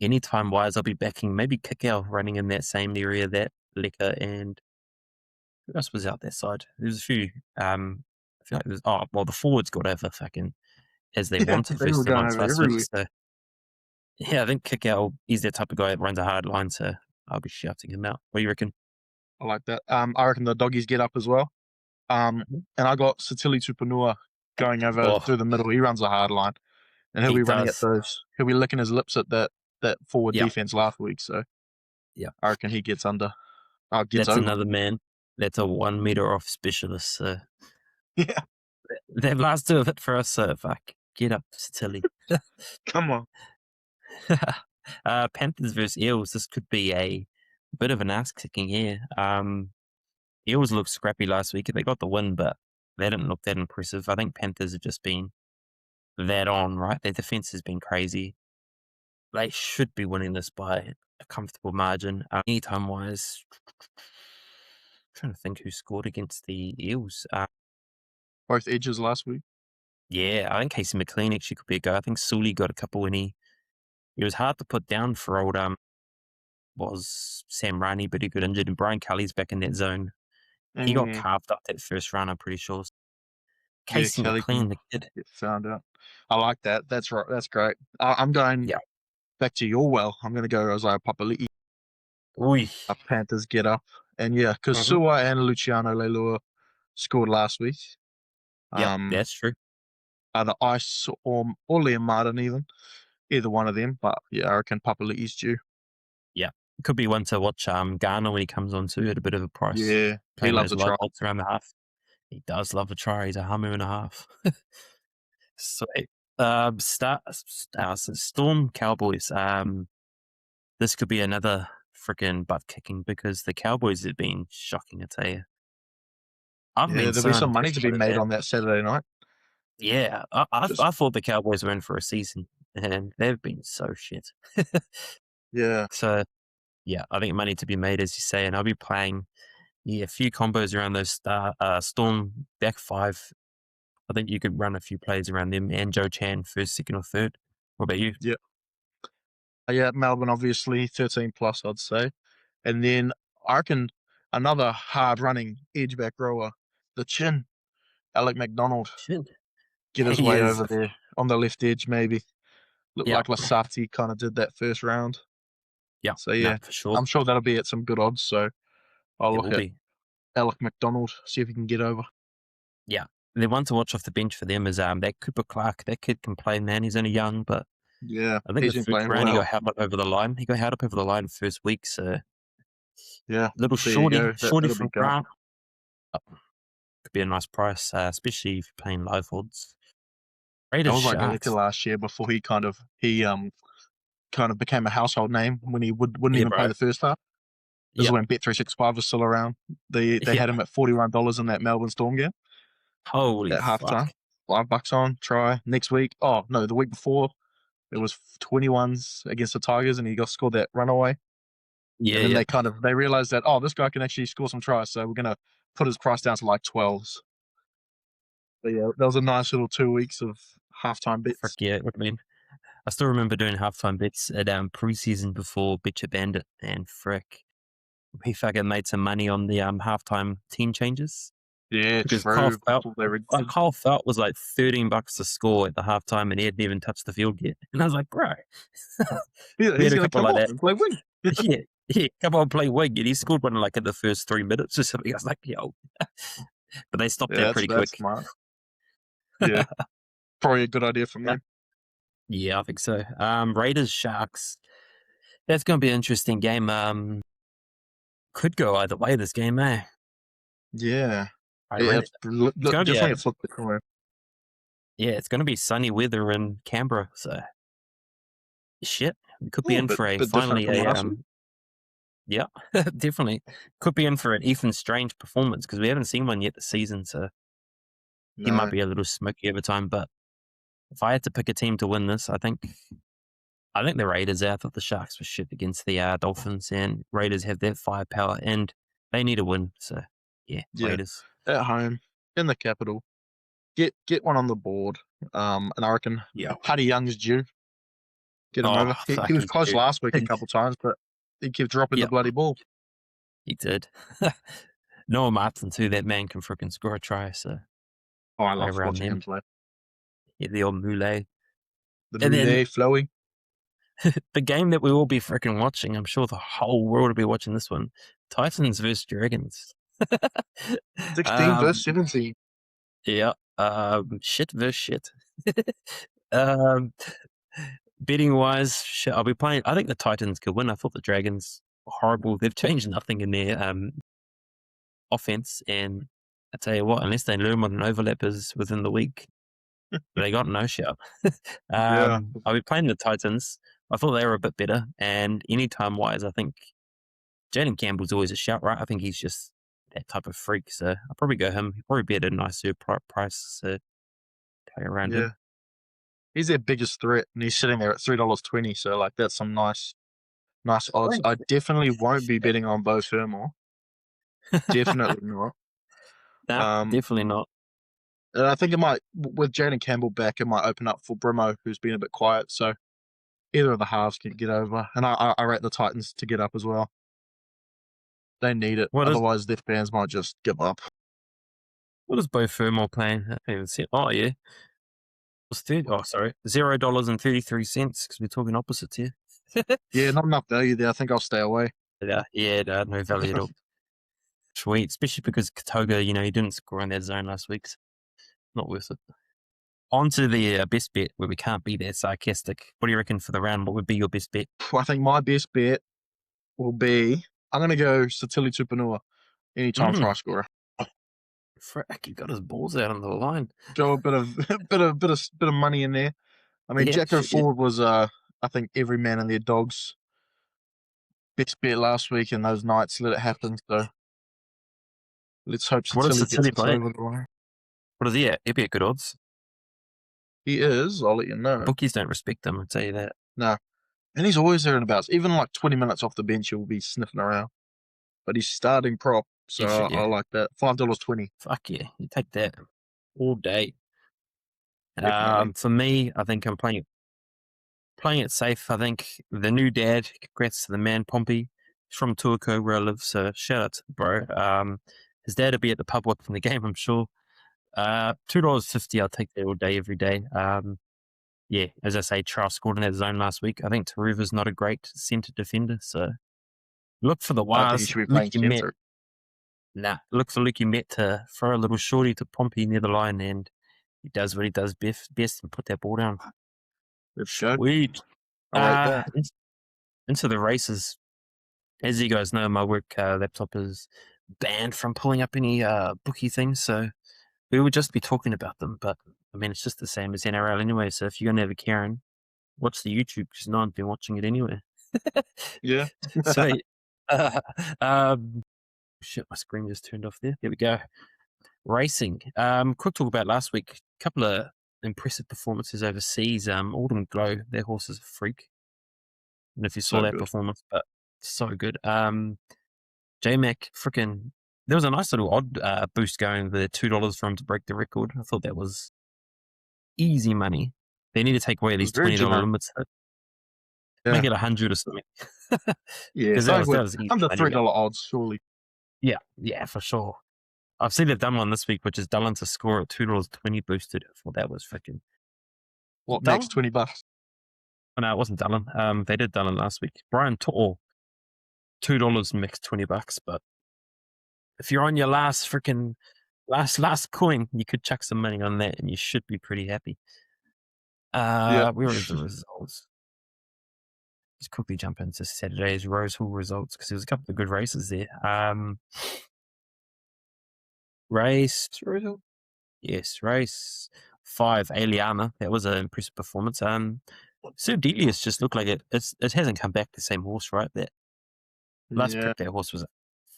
Anytime wise, I'll be backing maybe Kickout running in that same area that Lecker and who else was out that side? There's a few. I feel like there's the forwards got over fucking as they wanted they were versus the going ones over last week. everywhere. So yeah, I think Kickout is that type of guy that runs a hard line, so I'll be shouting him out. What do you reckon? I like that. I reckon the Doggies get up as well. And I got Satili Tupanua going over through the middle. He runs a hard line. And he'll be running at those. He'll be licking his lips at that forward defense last week. So yeah, I reckon he gets under. That's over. another man. That's a 1 meter off specialist. So yeah, they've last two of it for us. So fuck, get up, Satili. Come on. Panthers versus Eels. This could be a bit of an ass kicking here. Eels looked scrappy last week. They got the win, but they didn't look that impressive. I think Panthers have just been that on, right? Their defense has been crazy. They should be winning this by a comfortable margin. Anytime wise, trying to think who scored against the Eels. Both edges last week. Yeah, I think Casey McLean actually could be a guy. I think Sully got a couple when he was hard to put down for old was Sam Rani, but he got injured, and Brian Kelly's back in that zone. He got carved up that first run, I'm pretty sure. Casey McLean, the kid. Get found out. I like that. That's right. That's great. I'm going back to your well. I'm going to go Isaiah Papali'i. Panthers get up. And because Sua and Luciano Leilua scored last week. Yeah, that's true. Either Ice or Liam Martin even. Either one of them. But I reckon Papali'i's due. Yeah. Could be one to watch Garner when he comes on too at a bit of a price. Yeah, he loves a try. Around the half. He does love a try. He's a hummer and a half. Sweet. Storm Cowboys. This could be another freaking butt kicking because the Cowboys have been shocking, I tell you. There'll be some money to be made on that Saturday night. Yeah, I thought the Cowboys were in for a season, and they've been so shit. Yeah. So, yeah, I think money to be made, as you say, and I'll be playing a few combos around those Storm back five. I think you could run a few plays around them and Joe Chan first, second, or third. What about you? Yeah, Melbourne, obviously, 13 plus, I'd say. And then I reckon another hard running edge back rower, the chin, Alec McDonald, Shit. get his He way is. over there on the left edge, maybe. Look Yeah. like Lasati kind of did that first round. Yeah. So, yeah, for sure. I'm sure that'll be at some good odds. So I'll It look will at be. Alec McDonald, see if he can get over. Yeah. The one to watch off the bench for them is that Cooper Clark. That kid can play, man. He's only young, but Yeah, I think he's the been first playing round he well. got held up over the line. He got held up over the line first week, so Yeah, little there you go. shorty That'll be from good. Grant. Could be a nice price, especially if you're playing live odds. That Raiders was like Sharks. Elika last year before he kind of became a household name when he wouldn't Yeah, even play bro. the first half. This is Yep. when Bet365 was still around. They Yeah. had him at $41 in that Melbourne Storm game Holy at halftime. fuck. $5 on try next week. Oh no, the week before it was 21s against the Tigers, and he got scored that runaway. Yeah, And then yeah. they realized that this guy can actually score some tries, so we're gonna put his price down to like 12s. But yeah, that was a nice little 2 weeks of halftime bets. Frick yeah, I mean, I still remember doing halftime bets at preseason before Bitcher Bandit, and frick, we fucking made some money on the halftime team changes. Yeah, Because true. Kyle Felt was like $13 to score at the halftime, and he hadn't even touched the field yet. And I was like, bro, Yeah, we he's had a gonna couple come like off that. and play wing. Yeah, come on, play wing, and he scored one like in the first 3 minutes or something. I was like, yo, but they stopped that pretty quick. Smart. Yeah, probably a good idea from them. Yeah, I think so. Raiders Sharks. That's going to be an interesting game. Could go either way this game, eh? Yeah, It's gonna be definitely a flip the coin. Yeah, it's going to be sunny weather in Canberra, so shit, we could be in for finally yeah, definitely could be in for an Ethan Strange performance because we haven't seen one yet this season, so he might be a little smoky over time. But if I had to pick a team to win this, I think the Raiders. I thought the Sharks were shit against the Dolphins, and Raiders have that firepower, and they need a win. So yeah. Raiders at home in the capital. Get one on the board. And I reckon Paddy Young's due. Get him over. He was close last week a couple times, but he kept dropping the bloody ball. He did. Noah Martin too. That man can freaking score a try. So I love watching him play. Yeah, the old Moulet. The Moulet, Flowy. The game that we will be freaking watching, I'm sure the whole world will be watching this one. Titans versus Dragons. 16 versus 17. Yeah. Shit versus shit. Betting wise, I'll be playing. I think the Titans could win. I thought the Dragons were horrible. They've changed nothing in their offense, and I tell you what, unless they learn what an overlap is within the week, they got no shot. I'll be playing the Titans. I thought they were a bit better, and anytime wise, I think Jaden Campbell's always a shout, right? I think he's just that type of freak, so I'll probably go him. He'll probably be at a nicer price to play around him. He's their biggest threat, and he's sitting there at $3.20. So, like, that's some nice odds. I definitely won't be betting on Bo Fermor. Definitely not. Nah, definitely not. And I think it might, with Jaden Campbell back, it might open up for Brimo, who's been a bit quiet. So, either of the halves can get over, and I rate the Titans to get up as well. They need it. Otherwise, their fans might just give up. What is Bo Fermor playing? I haven't even seen. Oh, yeah. sorry. $0.33 because we're talking opposites here. Yeah, not enough value there. I think I'll stay away. Yeah, no value at all. Sweet, especially because Katoga, he didn't score in that zone last week. So not worth it. On to the best bet where we can't be that sarcastic. What do you reckon for the round? What would be your best bet? I think my best bet will be, I'm going to go Satili Tupanua, anytime try scorer. Frick, he got his balls out on the line. Throw a bit of money in there. I mean, Jacko Ford was, I think, every man and their dog's best bet last week, and those nights let it happen. So let's hope Satili gets us over the line. What is he at? He'd be at good odds. He is. I'll let you know. Bookies don't respect him, I'll tell you that. No. And he's always there and about. Even like 20 minutes off the bench, he'll be sniffing around. But he's starting prop, so I like that. $5.20. Fuck yeah, you take that all day. Definitely. For me, I think I'm playing it safe. I think the new dad, congrats to the man, Pompey. He's from Tuako, where I live, so shout out to the bro. His dad will be at the pub watching the game, I'm sure. $2.50, I'll take that all day, every day. Yeah, as I say, Charles scored in that zone last week. I think Taruva's not a great centre defender, so look for the I think he wires. should be playing centre. Look for Lucky Met to throw a little shorty to Pompey near the line, and he does what he does best and put that ball down. Let's go. Sweet. I rate that. Into the races. As you guys know, my work laptop is banned from pulling up any bookie things, so we would just be talking about them. But I mean, it's just the same as NRL anyway. So if you're gonna have a Karen, watch the YouTube because no one's been watching it anyway. Yeah. So, shit, my screen just turned off there. There we go. Racing. Quick talk about last week. A couple of impressive performances overseas. Autumn Glow, their horse is a freak. And if you saw that performance, but so good. J-Mac, freaking, there was a nice little odd boost going, the $2 for him to break the record. I thought that was easy money. They need to take away these $20 limits. Make it 100 or something. Yeah, that was easy under money, $3 odds, surely. Yeah, for sure. I've seen they've done one this week, which is Dylan to score at $2.20 boosted. I thought that was freaking. What, max $20? Oh, no, it wasn't Dylan. They did Dylan last week. Brian To'o, $2 max $20, but if you're on your last freaking last coin, you could chuck some money on that and you should be pretty happy. Where is the results? Just quickly jump into Saturday's Rose Hall results because there was a couple of good races there. Race 5, Aliana. That was an impressive performance. Sir Delius just looked like it hasn't come back the same horse, right? That last trip, that horse was a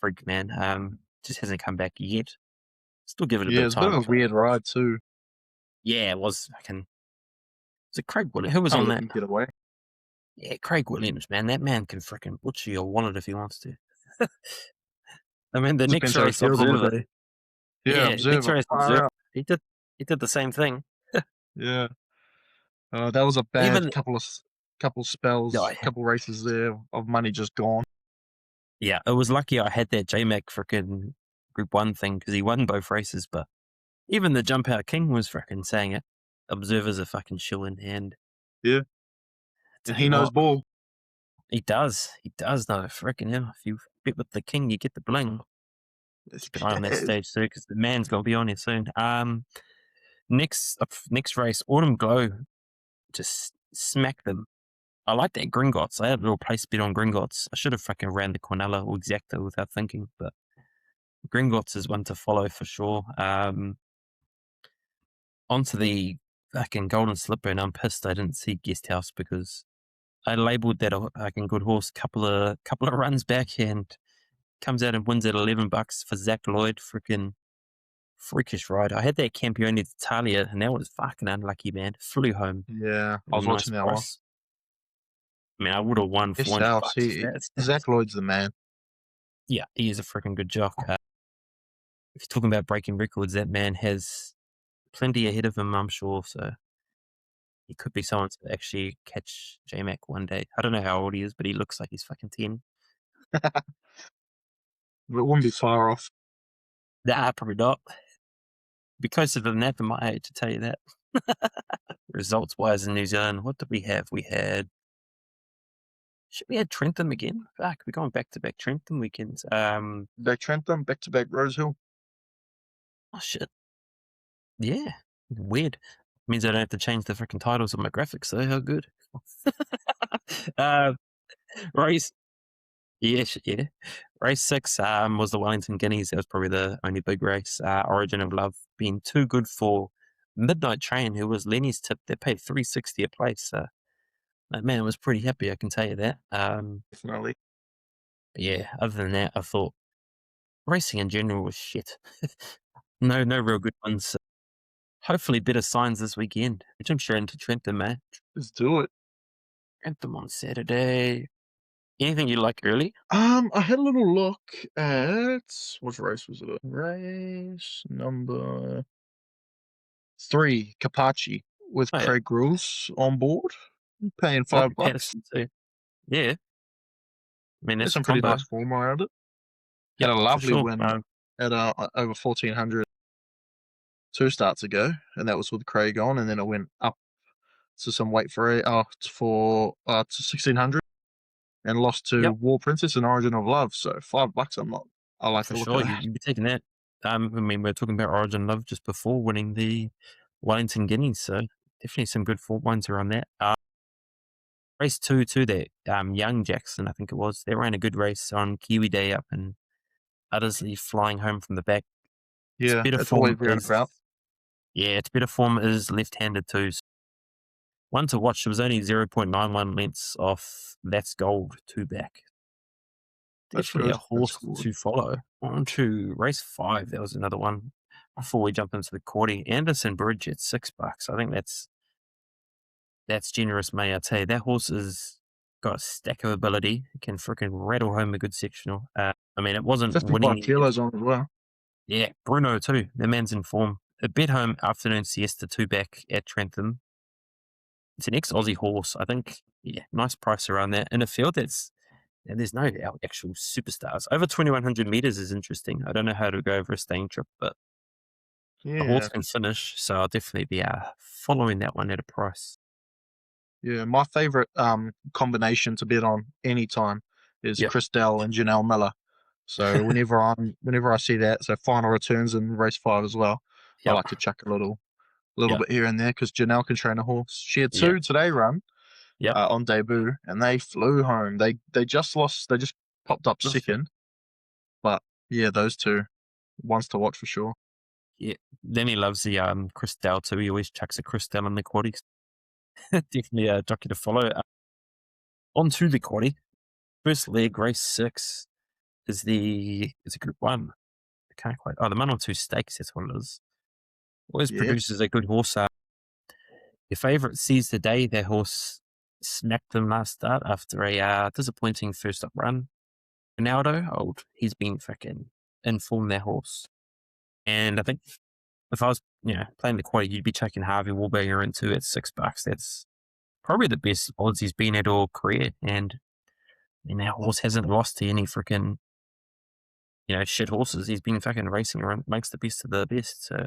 freak, man. Just hasn't come back yet. Still give it a bit of time. Yeah, it's been a weird ride too. Yeah, it was. Was it Craig Williams? Who was on that? Get away. Yeah, Craig Williams, man. That man can freaking butcher your wallet if he wants to. I mean, the next race, Observer. Yeah, next race, Observer. He did the same thing. Yeah. That was a bad couple spells, couple races there of money just gone. Yeah, it was lucky I had that J-Mac freaking Group 1 thing because he won both races, but even the Jump Out King was freaking saying it. Observer's a fucking shill in hand. Yeah. And he knows ball. He does know freaking him. If you bet with the king, you get the bling. Keep an eye on that stage too, because the man's gonna be on here soon. Next race, Autumn Glow just smacked them. I like that Gringotts. I had a little place bet on Gringotts. I should have fucking ran the Quinella or Exacta without thinking, but Gringotts is one to follow for sure. Onto the fucking Golden Slipper, and I'm pissed I didn't see Guest House because I labelled that a fucking good horse couple of runs back and comes out and wins at $11 for Zach Lloyd. Freaking freakish ride. I had that Campione d'Italia and that was fucking unlucky, man. Flew home. Yeah, I was watching that one. I mean, I would have won for $1. Zach Lloyd's the man. Yeah, he is a freaking good jock. If you're talking about breaking records, that man has plenty ahead of him, I'm sure. So he could be someone to actually catch J-Mac one day. I don't know how old he is, but he looks like he's fucking 10. But it wouldn't be far off. Nah, probably not. Be closer than that than my age, to tell you that. Results-wise in New Zealand, what did we have? We had Trentham again? Fuck, we're going back-to-back Trentham weekends. Back Trentham, back-to-back Rosehill. Oh, shit. Yeah, weird. Means I don't have to change the freaking titles of my graphics, so how good. Race. Yeah. Race 6 was the Wellington Guineas. That was probably the only big race. Origin of Love being too good for Midnight Train, who was Lenny's tip. They paid $3.60 a place. So that man was pretty happy, I can tell you that. Definitely. Yeah, other than that, I thought racing in general was shit. No real good ones. hopefully better signs this weekend, which I'm sure into Trentham, eh? Let's do it. Trentham on Saturday. Anything you like early? I had a little look at which race was it? Race number 3, Kapachi, with Oh, yeah. Craig Rules on board, paying Rocky $5. Patterson too. Yeah. I mean, There's that's a some pretty combo. nice form around it. Had Yep, a for lovely sure. win at over 1400 2 starts ago, and that was with Craig on, and then it went up to some weight for to 1600 and lost to Yep. War Princess and Origin of Love. So $5, I like For the look sure, of that. you'd be taking that. I mean, we were talking about Origin Love just before winning the Wellington Guineas, so definitely some good form ones around that. Race 2 too, that Young Jackson, I think it was. They ran a good race on Kiwi Day up and Uddersley flying home from the back. Its Yeah, better it's always form there and is about. its better form is left-handed too. So one to watch. It was only 0.91 lengths off That's Gold 2 back. That's Definitely good. a horse That's to follow. On to race 5. That was another one before we jump into the quarter. Anderson Bridge at $6. I think that's generous, may I tell you. That horse has got a stack of ability. It can freaking rattle home a good sectional. I mean, it wasn't 55 winning. kilos on as well. Yeah, Bruno too. The man's in form. A bet home afternoon siesta 2 back at Trentham. It's an ex-Aussie horse. I think, yeah, nice price around that. In a field there's no actual superstars. Over 2,100 meters is interesting. I don't know how to go over a staying trip, but the horse Yeah, can finish, so I'll definitely be following that one at a price. yeah. My favorite combination to bet on anytime is Yep. Christelle and Janelle Miller. So whenever I see that, so final returns in race 5 as well, I Yep. like to chuck a little Yep. bit here and there because Janelle can train a horse. She had 2 Yep. today run Yep. on debut, and they flew home. They just lost. They just popped up That's fair. second, but yeah, those 2 ones to watch for sure. Yeah. Then he loves the Christelle too. He always chucks a Christelle in the quaddies. Definitely a jockey to follow. On to the quaddie. First leg, race 6 is a group 1. I can't quite. Oh, the 1 or 2 stakes. That's what it is. Always Yeah, produces a good horse. Your favourite sees the day. That horse smacked them last start after a disappointing first up run. Ronaldo, he's been fucking in form, that horse. And I think if I was playing the quad, you'd be chucking Harvey Warbanger into at $6. That's probably the best odds he's been at all career. And that horse hasn't lost to any freaking shit horses. He's been fucking racing around amongst the best of the best. So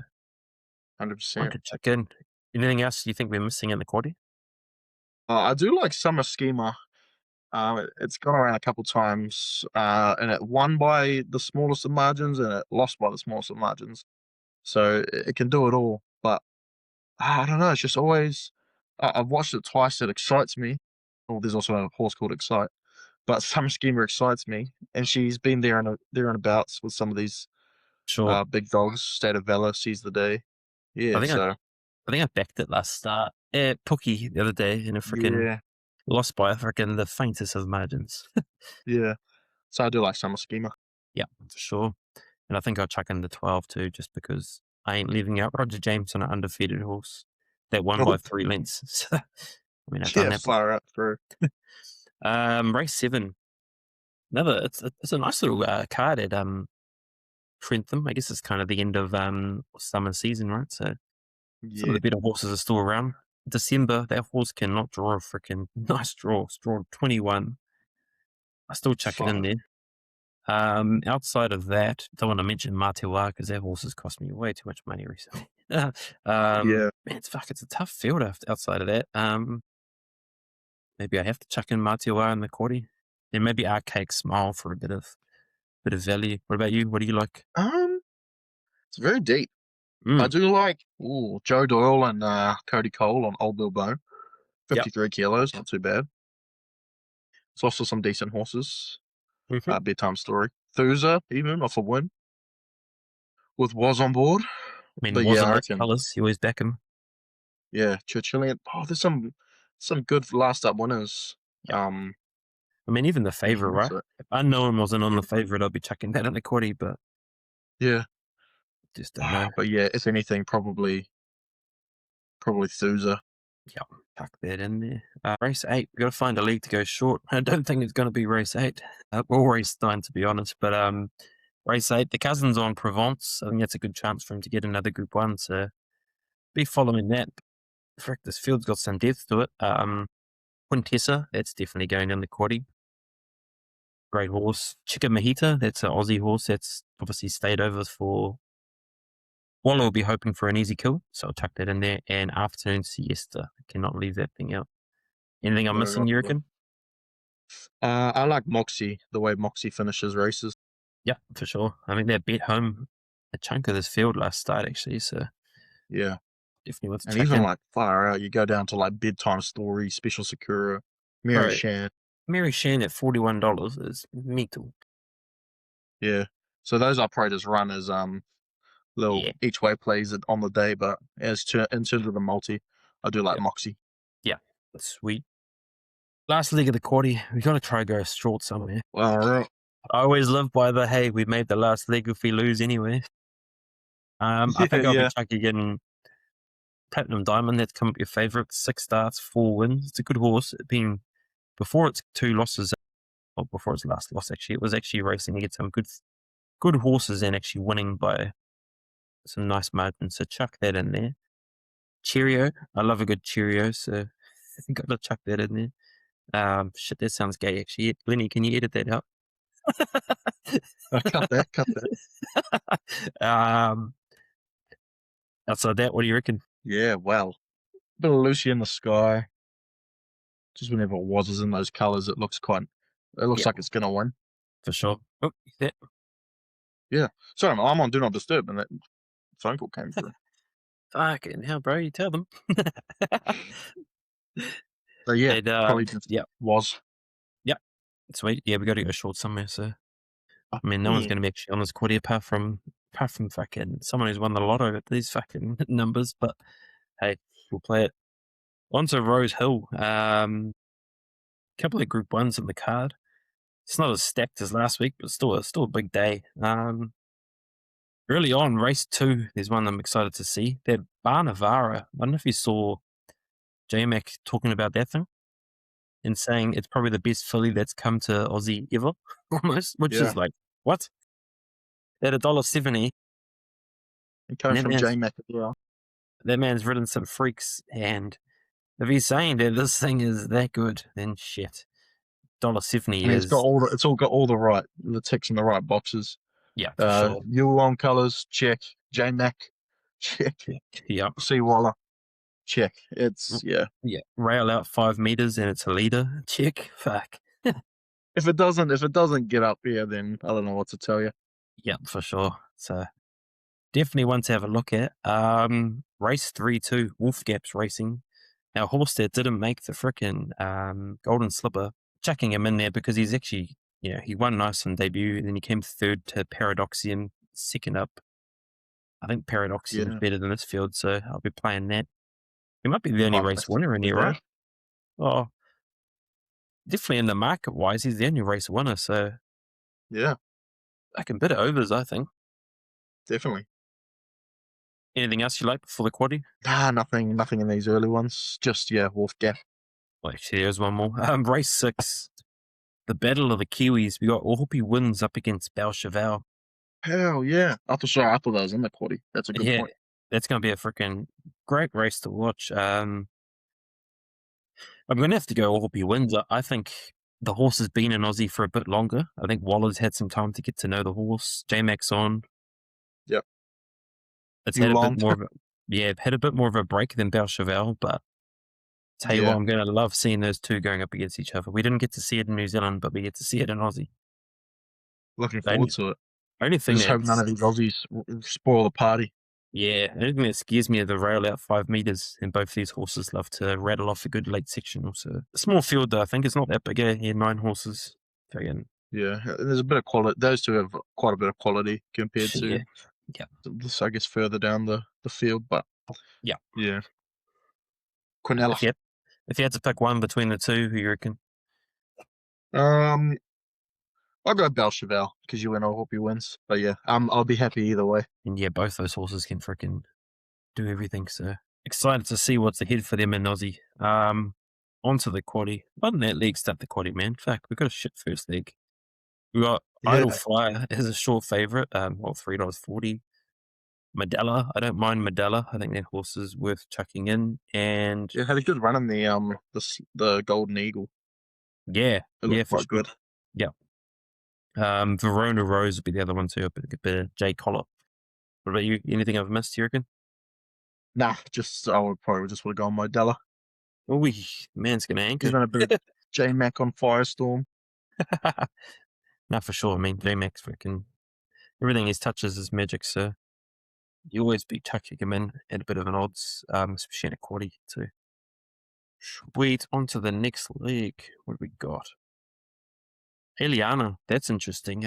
I 100%. could chuck in. Anything else you think we're missing in the quaddie? I do like Summer Schema. It's gone around a couple times, and it won by the smallest of margins, and it lost by the smallest of margins. So it can do it all. But I don't know. It's just always. I've watched it twice. It excites me. Oh, there's also a horse called Excite, but Summer Schema excites me, and she's been there and abouts with some of these Sure. big dogs. State of Valor, Seize the Day. Yeah. I think I backed it last start at Pookie the other day in a freaking Yeah. lost by freaking the faintest of margins. Yeah. So I do like Summer Schema. Yeah, for sure. And I think I'll chuck in the 12 too, just because I ain't leaving out Roger James on an undefeated horse that won by 3 lengths. So, I mean, I've done that. Fire up through. Race 7. It's a nice little card at Trentham. I guess it's kind of the end of summer season, right? So some of Yeah. the better horses are still around. December, that horse cannot draw a freaking nice draw. It's drawn 21. I still chuck it in there. Outside of that, don't want to mention Matewa because that horse has cost me way too much money recently. Yeah. Man, it's a tough field outside of that. Maybe I have to chuck in Matewa in the quaddie. And maybe Archaic Smile for a bit of value. What about you? What do you like? It's very deep. I do like Joe Doyle and Cody Cole on Old Bill Bone. 53 kilos, not too bad. It's also some decent horses. Mhm. Bedtime Story. Thuza, even, off a win. With Was on board. I mean, But wasn't I those reckon. colours? You always back him. Yeah, Churchillian. Oh, there's some good last up winners. I mean, even the favourite, right? So, If Unknown wasn't on the favourite, I'd be chucking that in the quaddie, but yeah. just don't know. But yeah, if anything, probably Probably Thuza. Yeah, tuck that in there. Race 8, we've got to find a league to go short. I don't think it's going to be race 8. Or race 9, to be honest. But race 8, the cousin's on Provence. I think that's a good chance for him to get another Group 1. So be following that. Frick, this field's got some depth to it. Punter, that's definitely going in the quaddie. Great horse. Chica Mahita, that's an Aussie horse that's obviously stayed over for... Waller will be hoping for an easy kill, so I'll tuck that in there. And Afternoon Siesta. I cannot leave that thing out. Anything I'm missing, you reckon? I like Moxie, the way Moxie finishes races. Yeah, for sure. I mean, they bet home a chunk of this field last start, actually, so... Yeah. Definitely worth And checking. even like far out, you go down to like Bedtime Story, Special Sakura, Mary Shan. Mary Shan at $41 is mental. Yeah. So those I probably just run as little each way plays on the day, but in terms of the multi, I do like Moxie. Yeah, that's sweet. Last leg of the quaddie, we got to try go short somewhere. Well, I always live by the, hey, we made the last leg if we lose anyway. I think I'll be chucking in Platinum Diamond. That's come up your favourite. 6 starts, 4 wins. It's a good horse. Before its 2 losses, or before its last loss, actually, it was actually racing to get some good horses and actually winning by some nice margins. So chuck that in there. Cheerio. I love a good Cheerio, so I think I've got to chuck that in there. Shit, that sounds gay, actually. Lenny, can you edit that out? Cut that. Outside that, what do you reckon? Yeah, well, a bit of Lucy in the Sky. Just whenever it was in those colours, it looks like it's going to win. For sure. Oh, that. Yeah. Sorry, I'm on Do Not Disturb, and that phone call came through. Fucking hell, bro, you tell them. So yeah, probably just was. Yep. Sweet. Yeah, we got to go short somewhere, so... I mean, no one's going to be actually on this quaddie apart from fucking someone who's won the lotto at these fucking numbers, but hey, we'll play it. On to Rose Hill. Couple of Group 1s in the card. It's not as stacked as last week, but still a big day. Early on, race 2, there's one I'm excited to see. That Barnavara. I don't know if you saw J-Mac talking about that thing and saying it's probably the best filly that's come to Aussie ever, almost, which is like, what? At $1.70. And coming from J-Mac as well. That man's ridden some freaks, and if he's saying that this thing is that good, then shit. $1.70 is... It's all got all the ticks in the right boxes. Yeah, for sure. U1 colours, check. J-Mac, check. Yep. C. Waller, check. It's, Yeah. Rail out 5 meters and it's a leader. Check. Fuck. If it doesn't get up here, then I don't know what to tell you. Yeah, for sure. So definitely one to have a look at. Race 3-2, Wolf Gaps Racing. Now, horse that didn't make the frickin' Golden Slipper, chucking him in there because he's actually, he won nice on debut, and then he came third to Paradoxian, second up. I think Paradoxian is better than this field, so I'll be playing that. He might be the only race winner in here, right? Oh, definitely in the market-wise, he's the only race winner, so... Yeah. I can bid it overs, I think. Definitely. Anything else you like before the quaddie? Nothing in these early ones. Just, Wolf Gap. Well, actually, there's one more. Race 6, the Battle of the Kiwis. We got Ohopi Wins up against Belcheval. Hell yeah. I thought that was in the quaddie. That's a good point. That's going to be a freaking great race to watch. I'm going to have to go Ohopi Wins. I think the horse has been in Aussie for a bit longer. I think Waller's had some time to get to know the horse. J-Mac's on. Yep. It's had a bit more of had a bit more of a break than Belcheval, but tell you what, I'm going to love seeing those two going up against each other. We didn't get to see it in New Zealand, but we get to see it in Aussie. Looking forward to it. Only thing just hope none of these Aussies spoil the party. Yeah, anything that scares me are the rail out 5 meters, and both these horses love to rattle off a good late section. Also, a small field though. I think it's not that big. 9 horses. Yeah, there's a bit of quality. Those two have quite a bit of quality compared to, I guess, further down the field. But yeah. Quinella. If you had to pick one between the two, who you reckon? I'll go Belcheval because you win. I hope he wins. But yeah, I'll be happy either way. And both those horses can freaking do everything. So excited to see what's ahead for them in Aussie. Onto the quaddie. Why didn't that league start the quaddie, man? Fuck, we got a shit first league. We got Idle Yeah. Flyer as a short favourite. $3.40. Medalla. I don't mind Medalla. I think that horse is worth chucking in. And It had a good run in the Golden Eagle. yeah, It looked for quite sure. good. Yeah. Verona Rose would be the other one too. A bit of J Collop. What about you? Anything I've missed, you reckon? Nah, I would probably just would have gone Modella. Oh, man's gonna He's anchor. been a bit of J Mac on Firestorm. No, for sure. I mean, J-Max freaking everything he touches is magic, so you always be chucking him in at a bit of an odds, especially in a quaddie too. Sweet. On to the next league. What have we got? Eliana. That's interesting.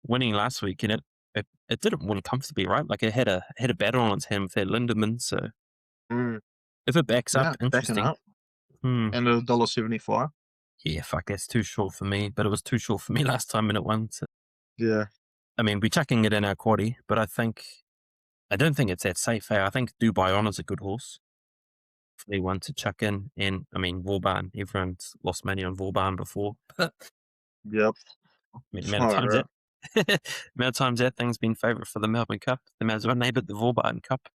Winning last week, and it didn't win comfortably, right? Like it had a battle on its hand with that Lindemann, so if it backs Yeah, up, interesting. backing up. And $1.75. Yeah, fuck, that's too short for me. But it was too short for me last time and it won. So. Yeah. I mean, we're chucking it in our quaddie, but I don't think it's that safe. I think Dubai Honor's a good horse. Definitely one to chuck in. And I mean, Vauban, everyone's lost money on Vauban before. Yep. Amount of times that thing's been favourite for the Melbourne Cup. They might as well name it the Vauban Cup.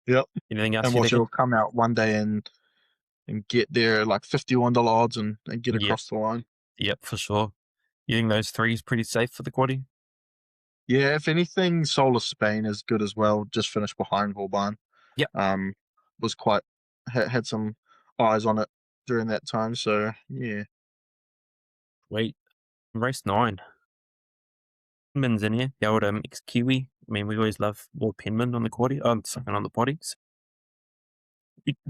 Yep. Anything else? And watch it come out one day and get there like $51 odds and get across the line. Yep, for sure. You think those three is pretty safe for the quaddie? Yeah, if anything, Solar Spain is good as well. Just finished behind Vauban. Yep. Was quite had some eyes on it during that time. So yeah. Wait, race 9. Penman's in here. The old ex-Kiwi. I mean, we always love Lord Penman on the quaddie. Something on the potties.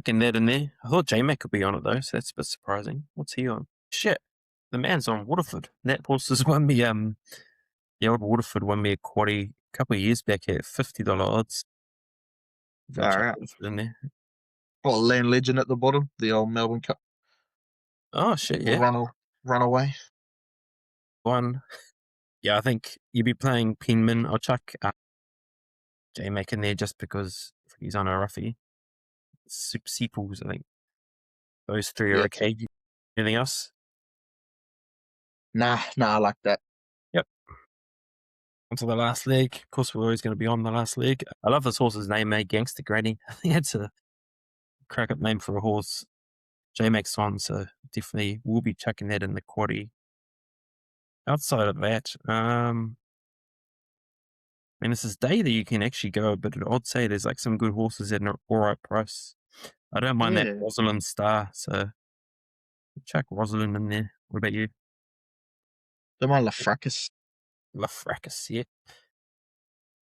Getting that in there. I thought J-Mac could be on it though, so that's a bit surprising. What's he on? Shit, the man's on Waterford. That horse has won me. The old Waterford won me a quaddie a couple of years back at $50 odds. In there. Oh, Land Legend at the bottom, the old Melbourne Cup. Oh shit, yeah. Run away. One. Yeah, I think you'd be playing Penman. I'll chuck J-Mac in there just because he's on a roughie. Super Sequels, I think. Those three are okay. Anything else? Nah, I like that. Yep. Onto the last leg. Of course, we're always going to be on the last leg. I love this horse's name, Gangster Granny. I think that's a crack-up name for a horse. J-Max on, so definitely we'll be chucking that in the quaddie. Outside of that, and this is day that you can actually go, but I'd say there's like some good horses at an alright price. I don't mind that Rosalind Star, so chuck Rosalind in there. What about you? Don't mind Lafracus. Lafracus, yeah.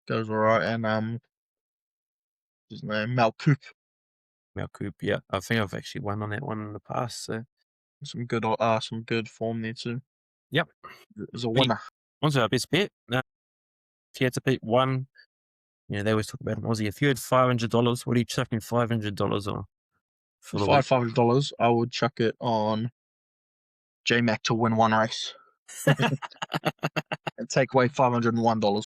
Goes alright, and his name Malcoop. Malcoop, yeah. I think I've actually won on that one in the past, so some good form there too. Yep. There's a winner. What's our best bet? If you had to pick one, they always talk about an Aussie. If you had $500, what are you chucking $500 on? For $500, I would chuck it on J-Mac to win one race. And take away $501.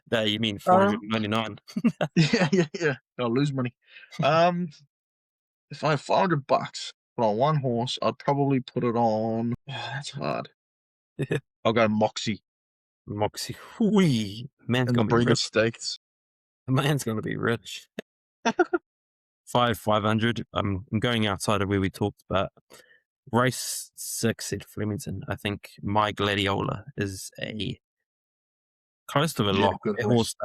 No, you mean $499. Yeah. I'll lose money. If I have $500 put on one horse, I'd probably put it on. That's hard. I'll go Moxie. Whee. Man's in gonna the be Breeders' rich. Stakes. The man's gonna be rich. 500. I'm going outside of where we talked, but race 6 at Flemington. I think My Gladiola is a close to a lock. Good horse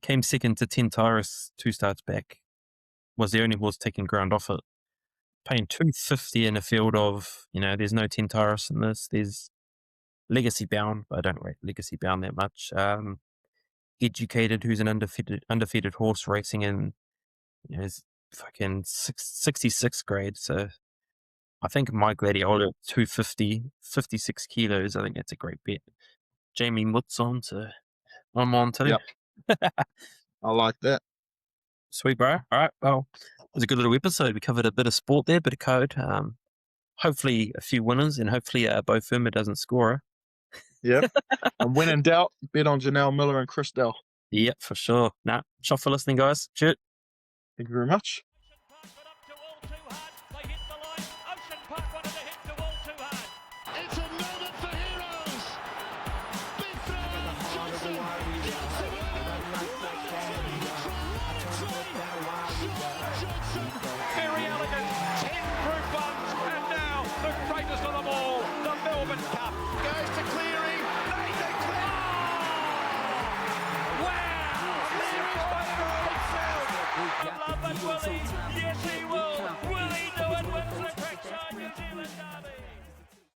came second to 10 Tyrus 2 starts back. Was the only horse taking ground off it. Paying $250 in a field of, there's no 10 Tyrus in this. There's Legacy Bound, but I don't rate Legacy Bound that much. Educated, who's an undefeated horse racing in, his fucking 66th grade. So I think My Gladiola 250, 56 kilos. I think that's a great bet. Jamie Mutt's on, so I'm on too. Yep. I like that. Sweet, bro. All right. Well, it was a good little episode. We covered a bit of sport there, bit of code. Hopefully a few winners, and hopefully Bo Firma doesn't score. Yep. And when in doubt, bet on Janelle Miller and Chris Dell. Yep, for sure. Nah, shot for listening, guys. Shoot. Thank you very much. Ocean Park wanted to hit to all too hard. It's a moment for heroes. Johnson. Very elegant.